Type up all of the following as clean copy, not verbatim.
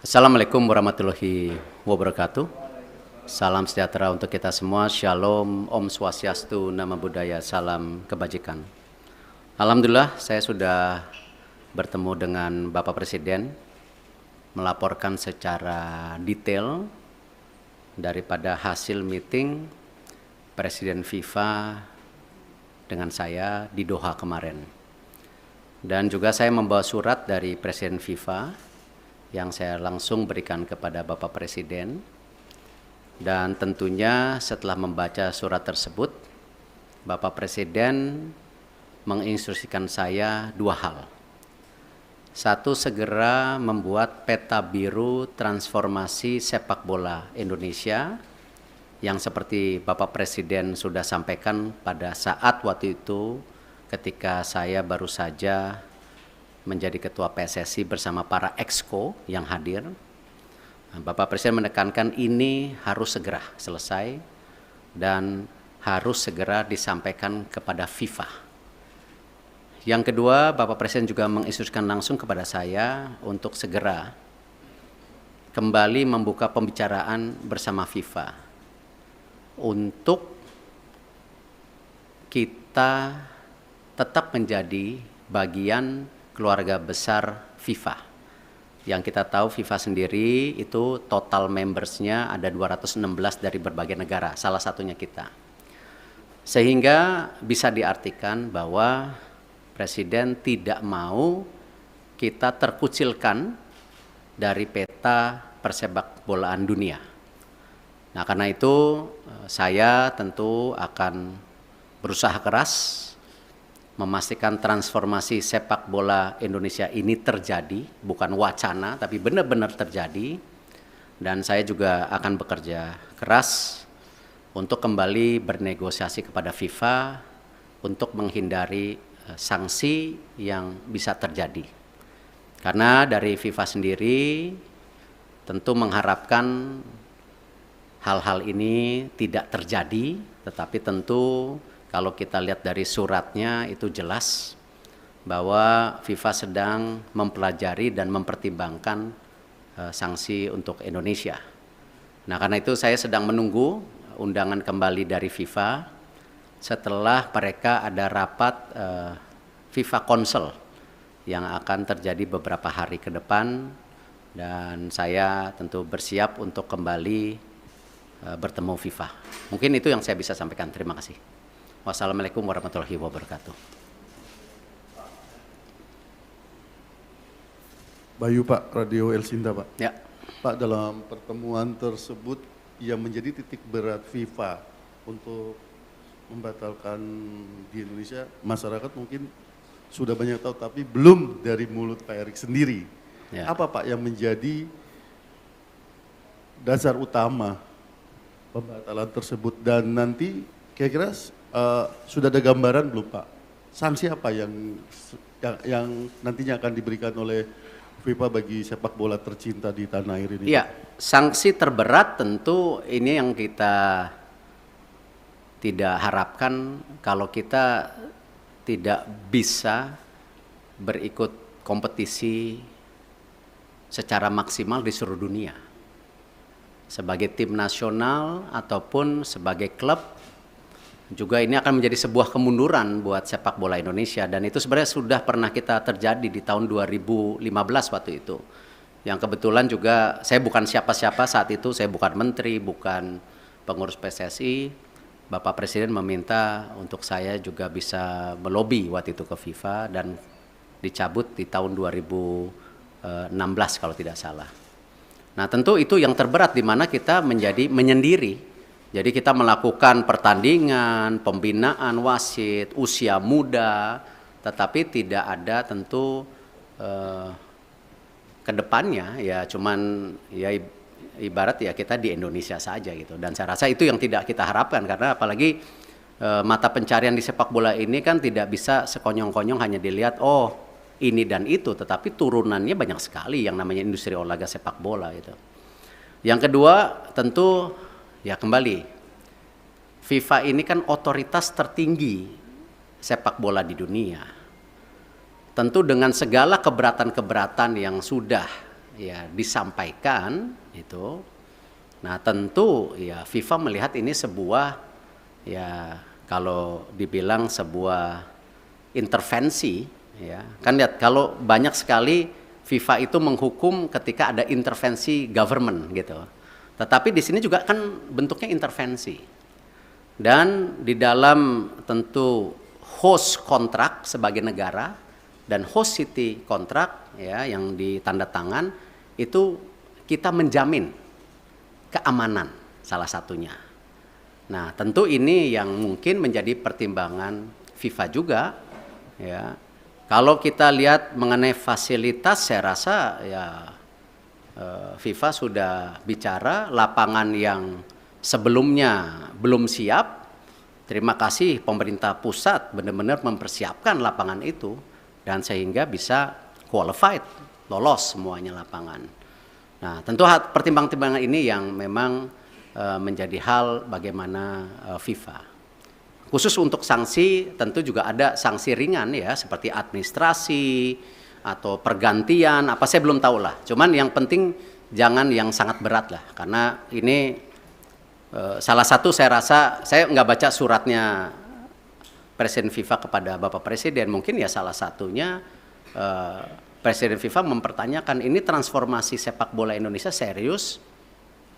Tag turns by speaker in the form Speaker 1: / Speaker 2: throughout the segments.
Speaker 1: Assalamualaikum warahmatullahi wabarakatuh. Salam sejahtera untuk kita semua. Shalom, Om Swastiastu, Namo Buddhaya, salam kebajikan. Alhamdulillah saya sudah bertemu dengan Bapak Presiden, melaporkan secara detail daripada hasil meeting Presiden FIFA dengan saya di Doha kemarin. Dan juga saya membawa surat dari Presiden FIFA yang saya langsung berikan kepada Bapak Presiden. Dan tentunya setelah membaca surat tersebut, Bapak Presiden menginstruksikan saya dua hal. Satu, segera membuat peta biru transformasi sepak bola Indonesia yang seperti Bapak Presiden sudah sampaikan pada saat waktu itu ketika saya baru saja menjadi ketua PSSI bersama para exco yang hadir. Bapak Presiden menekankan ini harus segera selesai dan harus segera disampaikan kepada FIFA. Yang kedua, Bapak Presiden juga menginstruksikan langsung kepada saya untuk segera kembali membuka pembicaraan bersama FIFA untuk kita tetap menjadi bagian keluarga besar FIFA. Yang kita tahu FIFA sendiri itu total membersnya ada 216 dari berbagai negara, salah satunya kita. Sehingga bisa diartikan bahwa Presiden tidak mau kita terkucilkan dari peta persepak bolaan dunia. Nah, karena itu saya tentu akan berusaha keras memastikan transformasi sepak bola Indonesia ini terjadi, bukan wacana, tapi benar-benar terjadi. Dan saya juga akan bekerja keras untuk kembali bernegosiasi kepada FIFA untuk menghindari sanksi yang bisa terjadi. Karena dari FIFA sendiri tentu mengharapkan hal-hal ini tidak terjadi, tetapi tentu kalau kita lihat dari suratnya itu jelas bahwa FIFA sedang mempelajari dan mempertimbangkan sanksi untuk Indonesia. Nah, karena itu saya sedang menunggu undangan kembali dari FIFA setelah mereka ada rapat FIFA Council yang akan terjadi beberapa hari ke depan, dan saya tentu bersiap untuk kembali bertemu FIFA. Mungkin itu yang saya bisa sampaikan. Terima kasih. Wassalamualaikum warahmatullahi wabarakatuh.
Speaker 2: Bayu Pak, Radio El Sinta Pak.
Speaker 1: Ya.
Speaker 2: Pak, dalam pertemuan tersebut yang menjadi titik berat FIFA untuk membatalkan di Indonesia, masyarakat mungkin sudah banyak tahu, tapi belum dari mulut Pak Erik sendiri. Ya. Apa Pak yang menjadi dasar utama pembatalan tersebut, dan nanti kira-kira sudah ada gambaran belum Pak? Sanksi apa yang nantinya akan diberikan oleh FIFA bagi sepak bola tercinta di tanah air ini?
Speaker 1: Iya, sanksi terberat tentu ini yang kita tidak harapkan kalau kita tidak bisa berikut kompetisi secara maksimal di seluruh dunia. Sebagai tim nasional ataupun sebagai klub, juga ini akan menjadi sebuah kemunduran buat sepak bola Indonesia, dan itu sebenarnya sudah pernah kita terjadi di tahun 2015 waktu itu. Yang kebetulan juga saya bukan siapa-siapa saat itu, saya bukan menteri, bukan pengurus PSSI. Bapak Presiden meminta untuk saya juga bisa melobi waktu itu ke FIFA dan dicabut di tahun 2016 kalau tidak salah. Nah, tentu itu yang terberat di mana kita menjadi menyendiri. Jadi kita melakukan pertandingan, pembinaan wasit, usia muda, tetapi tidak ada tentu kedepannya ya cuman ya ibarat ya kita di Indonesia saja gitu. Dan saya rasa itu yang tidak kita harapkan, karena apalagi mata pencarian di sepak bola ini kan tidak bisa sekonyong-konyong hanya dilihat oh ini dan itu, tetapi turunannya banyak sekali yang namanya industri olahraga sepak bola itu. Yang kedua tentu ya kembali, FIFA ini kan otoritas tertinggi sepak bola di dunia. Tentu dengan segala keberatan-keberatan yang sudah ya disampaikan itu, nah tentu ya FIFA melihat ini sebuah, ya kalau dibilang sebuah intervensi, ya kan lihat kalau banyak sekali FIFA itu menghukum ketika ada intervensi government gitu. Tetapi di sini juga kan bentuknya intervensi. Dan di dalam tentu host kontrak sebagai negara dan host city kontrak ya yang ditandatangan itu kita menjamin keamanan salah satunya. Nah, tentu ini yang mungkin menjadi pertimbangan FIFA juga ya. Kalau kita lihat mengenai fasilitas, saya rasa ya FIFA sudah bicara lapangan yang sebelumnya belum siap. Terima kasih pemerintah pusat benar-benar mempersiapkan lapangan itu dan sehingga bisa qualified, lolos semuanya lapangan. Nah, tentu pertimbangan-pertimbangan ini yang memang menjadi hal bagaimana FIFA. Khusus untuk sanksi tentu juga ada sanksi ringan ya seperti administrasi atau pergantian apa saya belum tahu lah. Cuman yang penting jangan yang sangat berat lah karena ini salah satu saya rasa saya nggak baca suratnya Presiden FIFA kepada Bapak Presiden, mungkin ya salah satunya Presiden FIFA mempertanyakan ini transformasi sepak bola Indonesia serius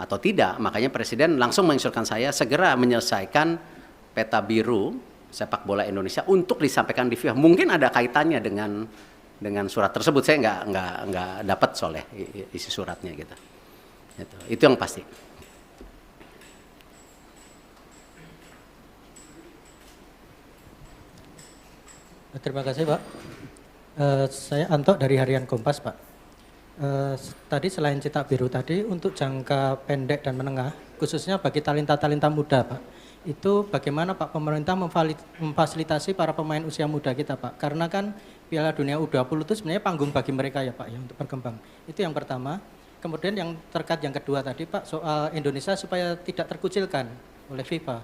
Speaker 1: atau tidak. Makanya Presiden langsung menginstruksikan saya segera menyelesaikan peta biru sepak bola Indonesia untuk disampaikan di FIFA. Mungkin ada kaitannya dengan surat tersebut. Saya nggak dapat soalnya isi suratnya gitu. Itu yang pasti.
Speaker 3: Terima kasih Pak. Saya Anto dari Harian Kompas Pak. Tadi selain cetak biru tadi untuk jangka pendek dan menengah, khususnya bagi talenta-talenta muda Pak. Itu bagaimana Pak pemerintah memfasilitasi para pemain usia muda kita Pak? Karena kan Piala Dunia U20 itu sebenarnya panggung bagi mereka ya Pak ya untuk berkembang. Itu yang pertama. Kemudian yang terkait yang kedua tadi Pak soal Indonesia supaya tidak terkucilkan oleh FIFA.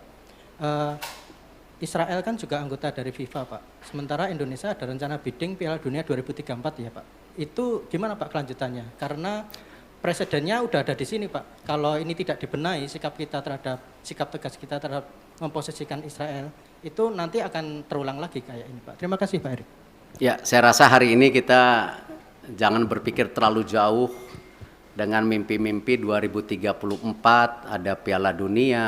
Speaker 3: Israel kan juga anggota dari FIFA Pak. Sementara Indonesia ada rencana bidding Piala Dunia 2034 ya Pak. Itu gimana Pak kelanjutannya? Karena presidennya udah ada di sini Pak. Kalau ini tidak dibenahi sikap tegas kita terhadap memposisikan Israel itu nanti akan terulang lagi kayak ini Pak. Terima kasih Pak Erik.
Speaker 1: Ya, saya rasa hari ini kita jangan berpikir terlalu jauh dengan mimpi-mimpi 2034 ada Piala Dunia,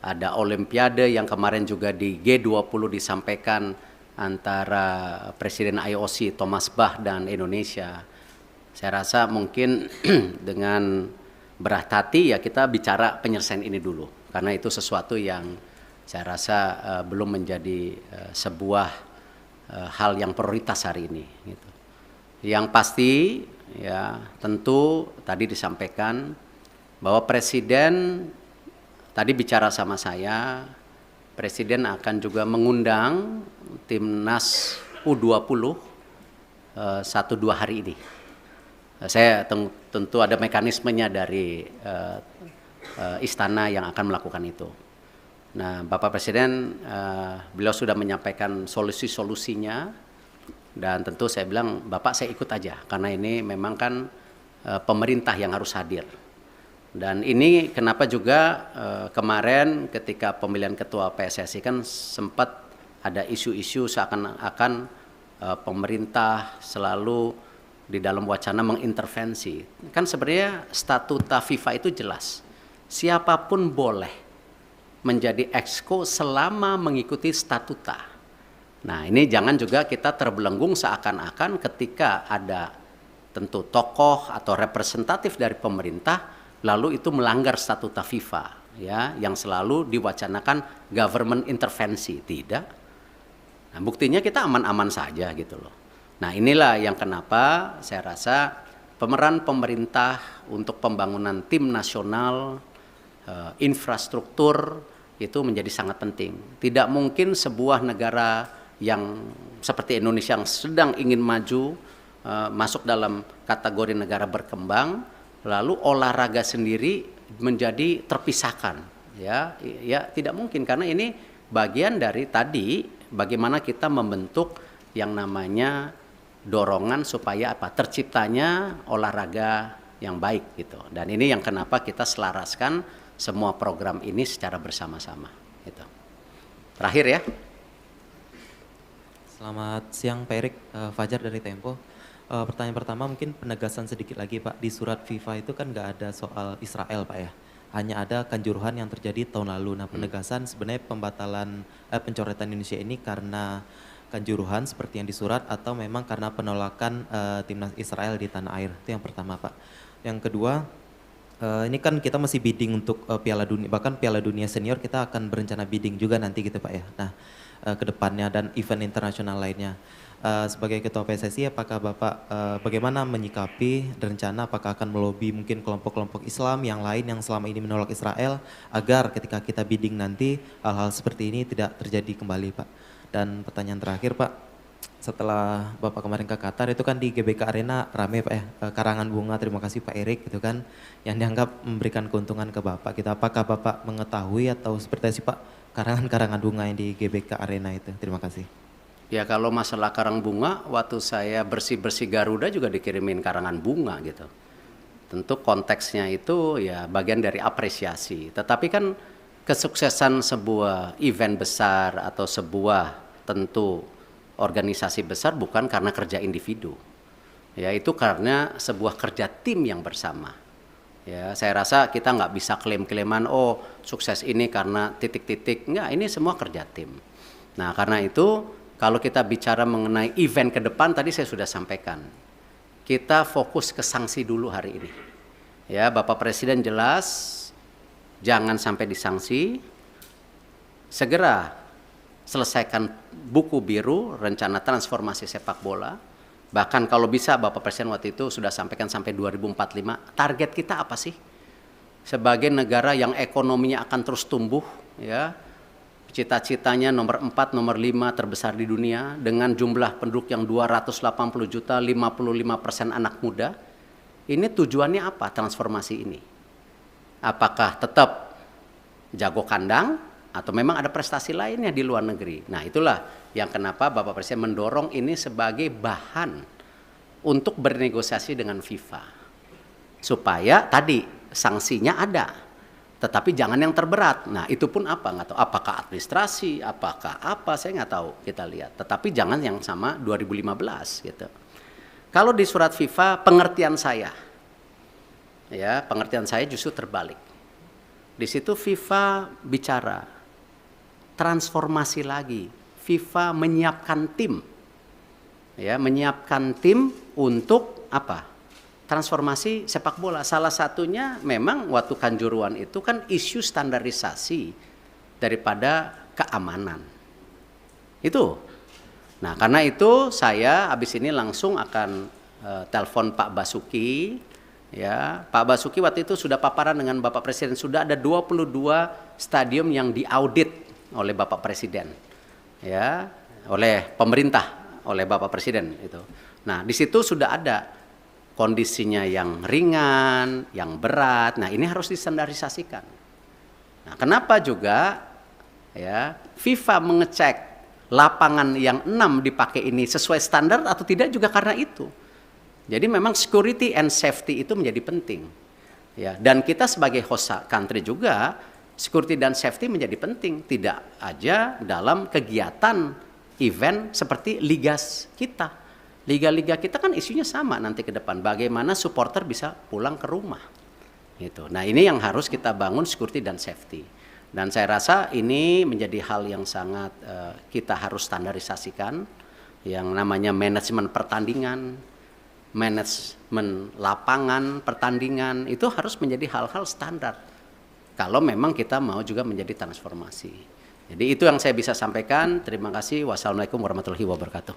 Speaker 1: ada Olimpiade yang kemarin juga di G20 disampaikan antara Presiden IOC Thomas Bach dan Indonesia. Saya rasa mungkin dengan berat hati ya kita bicara penyelesaian ini dulu. Karena itu sesuatu yang saya rasa belum menjadi sebuah hal yang prioritas hari ini. Gitu. Yang pasti ya tentu tadi disampaikan bahwa Presiden tadi bicara sama saya, Presiden akan juga mengundang Timnas U20 1-2 hari ini. Saya tentu ada mekanismenya dari istana yang akan melakukan itu. Nah, Bapak Presiden beliau sudah menyampaikan solusi-solusinya dan tentu saya bilang Bapak saya ikut aja karena ini memang kan pemerintah yang harus hadir. Dan ini kenapa juga kemarin ketika pemilihan ketua PSSI kan sempat ada isu-isu seakan-akan pemerintah selalu di dalam wacana mengintervensi. Kan sebenarnya statuta FIFA itu jelas. Siapapun boleh menjadi exco selama mengikuti statuta. Nah, ini jangan juga kita terbelenggung seakan-akan ketika ada tentu tokoh atau representatif dari pemerintah lalu itu melanggar statuta FIFA ya yang selalu diwacanakan government intervensi. Tidak. Nah, buktinya kita aman-aman saja gitu loh. Nah, inilah yang kenapa saya rasa pemeran pemerintah untuk pembangunan tim nasional, infrastruktur itu menjadi sangat penting. Tidak mungkin sebuah negara yang seperti Indonesia yang sedang ingin maju, masuk dalam kategori negara berkembang, lalu olahraga sendiri menjadi terpisahkan. Ya tidak mungkin karena ini bagian dari tadi bagaimana kita membentuk yang namanya dorongan supaya apa? Terciptanya olahraga yang baik gitu. Dan ini yang kenapa kita selaraskan semua program ini secara bersama-sama gitu. Terakhir ya.
Speaker 4: Selamat siang Pak Erik, Fajar dari Tempo. Pertanyaan pertama mungkin penegasan sedikit lagi Pak. Di surat FIFA itu kan nggak ada soal Israel Pak ya. Hanya ada Kanjuruhan yang terjadi tahun lalu. Nah penegasan sebenarnya pembatalan pencoretan Indonesia ini karena Kanjuruhan seperti yang di surat atau memang karena penolakan timnas Israel di tanah air. Itu yang pertama Pak. Yang kedua, ini kan kita masih bidding untuk Piala Dunia, bahkan Piala Dunia Senior kita akan berencana bidding juga nanti gitu Pak ya. Nah ke depannya dan event internasional lainnya. Sebagai Ketua PSSI, apakah Bapak bagaimana menyikapi dan rencana apakah akan melobi mungkin kelompok-kelompok Islam yang lain yang selama ini menolak Israel agar ketika kita bidding nanti hal-hal seperti ini tidak terjadi kembali Pak. Dan pertanyaan terakhir Pak, setelah Bapak kemarin ke Qatar itu kan di GBK Arena rame Pak ya, karangan bunga, terima kasih Pak Erik gitu kan, yang dianggap memberikan keuntungan ke Bapak. Kita apakah Bapak mengetahui atau seperti apa sih Pak karangan bunga yang di GBK Arena itu? Terima kasih.
Speaker 1: Ya kalau masalah karang bunga, waktu saya bersih-bersih Garuda juga dikirimin karangan bunga gitu. Tentu konteksnya itu ya bagian dari apresiasi. Tetapi kan kesuksesan sebuah event besar atau sebuah tentu organisasi besar bukan karena kerja individu. Ya itu karena sebuah kerja tim yang bersama. Ya, saya rasa kita nggak bisa klaim-klaiman, oh sukses ini karena titik-titik. Enggak, ini semua kerja tim. Nah karena itu kalau kita bicara mengenai event ke depan, tadi saya sudah sampaikan. Kita fokus ke sanksi dulu hari ini. Ya, Bapak Presiden jelas, jangan sampai disanksi. Segera selesaikan buku biru, rencana transformasi sepak bola. Bahkan kalau bisa Bapak Presiden waktu itu sudah sampaikan sampai 2045, target kita apa sih? Sebagai negara yang ekonominya akan terus tumbuh, ya, cita-citanya nomor 4, nomor 5 terbesar di dunia, dengan jumlah penduduk yang 280 juta, 55% anak muda. Ini tujuannya apa transformasi ini? Apakah tetap jago kandang, atau memang ada prestasi lainnya di luar negeri? Nah itulah yang kenapa Bapak Presiden mendorong ini sebagai bahan untuk bernegosiasi dengan FIFA. Supaya tadi sanksinya ada, tetapi jangan yang terberat. Nah itu pun apa, nggak tahu. Apakah administrasi, apakah apa, saya nggak tahu, kita lihat. Tetapi jangan yang sama 2015 gitu. Kalau di surat FIFA, pengertian saya justru terbalik. Di situ FIFA bicara transformasi lagi. FIFA menyiapkan tim, ya, menyiapkan tim untuk apa? Transformasi sepak bola. Salah satunya memang waktu Kanjuruhan itu kan isu standarisasi daripada keamanan. Itu. Nah, karena itu saya habis ini langsung akan telepon Pak Basuki. Ya, Pak Basuki waktu itu sudah paparan dengan Bapak Presiden, sudah ada 22 stadium yang diaudit oleh Bapak Presiden, ya, oleh pemerintah, oleh Bapak Presiden itu. Nah, di situ sudah ada kondisinya yang ringan, yang berat. Nah, ini harus distandarisasikan. Nah, kenapa juga ya FIFA mengecek lapangan yang 6 dipakai ini sesuai standar atau tidak juga karena itu. Jadi memang security and safety itu menjadi penting. Ya, dan kita sebagai host country juga security dan safety menjadi penting, tidak aja dalam kegiatan event seperti liga kita. Liga-liga kita kan isunya sama nanti ke depan, bagaimana supporter bisa pulang ke rumah. Gitu. Nah, ini yang harus kita bangun, security dan safety. Dan saya rasa ini menjadi hal yang sangat kita harus standarisasikan, yang namanya manajemen pertandingan, manajemen lapangan pertandingan, itu harus menjadi hal-hal standar kalau memang kita mau juga menjadi transformasi. Jadi itu yang saya bisa sampaikan. Terima kasih. Wassalamualaikum warahmatullahi wabarakatuh.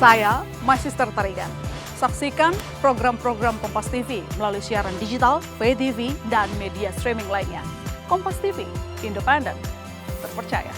Speaker 5: Saya Magister Tarigan. Saksikan program-program Kompas TV melalui siaran digital, pay TV, dan media streaming lainnya. Kompas TV, independen, terpercaya.